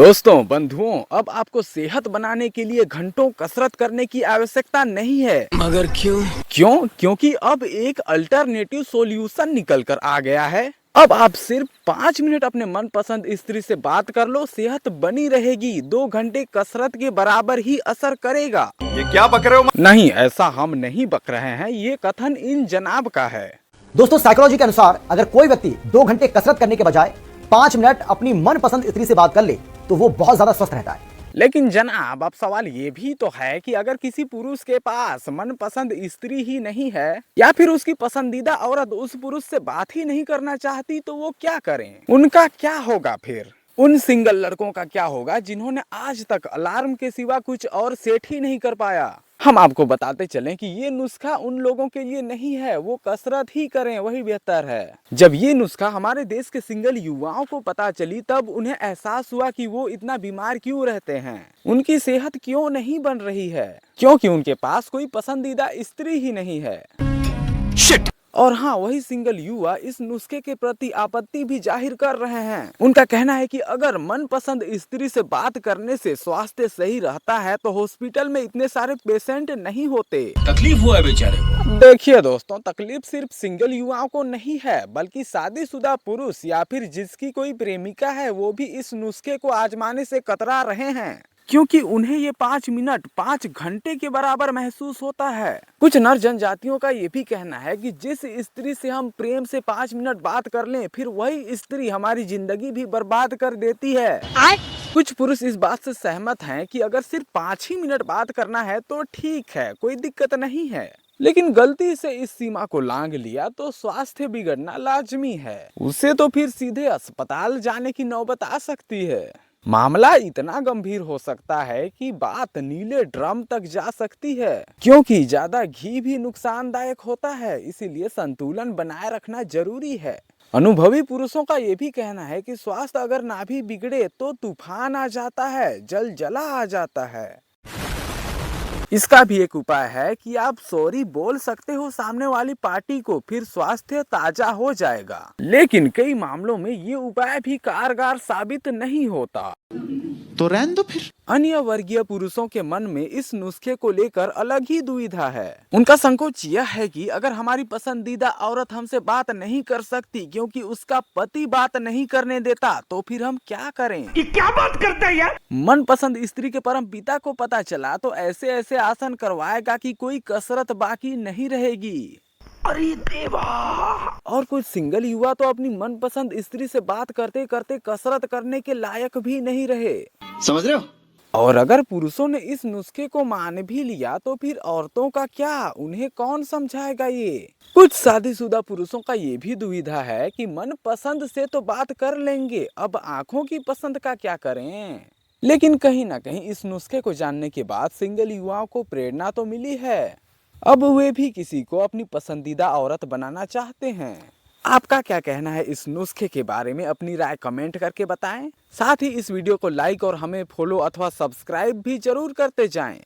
दोस्तों बंधुओं, अब आपको सेहत बनाने के लिए घंटों कसरत करने की आवश्यकता नहीं है। मगर क्यों? क्योंकि अब एक अल्टरनेटिव सॉल्यूशन निकल कर आ गया है। अब आप सिर्फ 5 मिनट अपने मनपसंद स्त्री से बात कर लो, सेहत बनी रहेगी। 2 घंटे कसरत के बराबर ही असर करेगा। ये क्या बक रहे हो? नहीं, ऐसा हम नहीं बक रहे हैं, ये कथन इन जनाब का है। दोस्तों, साइकोलॉजी के अनुसार अगर कोई व्यक्ति 2 घंटे कसरत करने के बजाय 5 मिनट अपनी मनपसंद स्त्री से बात कर ले तो वो बहुत ज्यादा स्वस्थ रहता है। लेकिन जनाब, अब सवाल ये भी तो है कि अगर किसी पुरुष के पास मनपसंद स्त्री ही नहीं है या फिर उसकी पसंदीदा औरत उस पुरुष से बात ही नहीं करना चाहती तो वो क्या करें? उनका क्या होगा फिर? उन सिंगल लड़कों का क्या होगा जिन्होंने आज तक अलार्म के सिवा कुछ और सेट ही नहीं कर पाया? हम आपको बताते चलें कि ये नुस्खा उन लोगों के लिए नहीं है, वो कसरत ही करें, वही बेहतर है। जब ये नुस्खा हमारे देश के सिंगल युवाओं को पता चली तब उन्हें एहसास हुआ कि वो इतना बीमार क्यों रहते हैं, उनकी सेहत क्यों नहीं बन रही है, क्योंकि उनके पास कोई पसंदीदा स्त्री ही नहीं है। शिट! और हाँ, वही सिंगल युवा इस नुस्खे के प्रति आपत्ति भी जाहिर कर रहे हैं। उनका कहना है कि अगर मनपसंद स्त्री से बात करने से स्वास्थ्य सही रहता है तो हॉस्पिटल में इतने सारे पेशेंट नहीं होते। तकलीफ हुआ है बेचारे को। देखिए दोस्तों, तकलीफ सिर्फ सिंगल युवाओं को नहीं है, बल्कि शादीशुदा पुरुष या फिर जिसकी कोई प्रेमिका है वो भी इस नुस्खे को आजमाने से कतरा रहे हैं, क्योंकि उन्हें ये 5 मिनट 5 घंटे के बराबर महसूस होता है। कुछ नर जनजातियों का ये भी कहना है कि जिस स्त्री से हम प्रेम से 5 मिनट बात कर लें, फिर वही स्त्री हमारी जिंदगी भी बर्बाद कर देती है। कुछ पुरुष इस बात से सहमत हैं कि अगर सिर्फ 5 ही मिनट बात करना है तो ठीक है, कोई दिक्कत नहीं है, लेकिन गलती से इस सीमा को लांघ लिया तो स्वास्थ्य बिगड़ना लाजमी है। उसे तो फिर सीधे अस्पताल जाने की नौबत आ सकती है। मामला इतना गंभीर हो सकता है कि बात नीले ड्रम तक जा सकती है, क्योंकि ज्यादा घी भी नुकसानदायक होता है, इसीलिए संतुलन बनाए रखना जरूरी है। अनुभवी पुरुषों का ये भी कहना है कि स्वास्थ्य अगर ना भी बिगड़े तो तूफान आ जाता है, जलजला आ जाता है। इसका भी एक उपाय है कि आप सॉरी बोल सकते हो सामने वाली पार्टी को, फिर स्वास्थ्य ताजा हो जाएगा। लेकिन कई मामलों में ये उपाय भी कारगर साबित नहीं होता, तो रहने दो फिर। अन्य वर्गीय पुरुषों के मन में इस नुस्खे को लेकर अलग ही दुविधा है। उनका संकोच यह है कि अगर हमारी पसंदीदा औरत हमसे बात नहीं कर सकती क्योंकि उसका पति बात नहीं करने देता तो फिर हम क्या करें? ये क्या बात करते हैं यार? मनपसंद स्त्री के परम पिता को पता चला तो ऐसे ऐसे आसन करवाएगा कि कोई कसरत बाकी नहीं रहेगी। अरे देवा! और कुछ सिंगल युवा तो अपनी मनपसंद स्त्री से बात करते करते कसरत करने के लायक भी नहीं रहे। समझ रहे हो? और अगर पुरुषों ने इस नुस्खे को मान भी लिया तो फिर औरतों का क्या? उन्हें कौन समझाएगा? ये कुछ शादीशुदा पुरुषों का ये भी दुविधा है कि मन पसंद से तो बात कर लेंगे, अब आंखों की पसंद का क्या करें? लेकिन कहीं ना कहीं इस नुस्खे को जानने के बाद सिंगल युवाओं को प्रेरणा तो मिली है। अब वे भी किसी को अपनी पसंदीदा औरत बनाना चाहते हैं। आपका क्या कहना है इस नुस्खे के बारे में? अपनी राय कमेंट करके बताएं। साथ ही इस वीडियो को लाइक और हमें फॉलो अथवा सब्सक्राइब भी जरूर करते जाएं।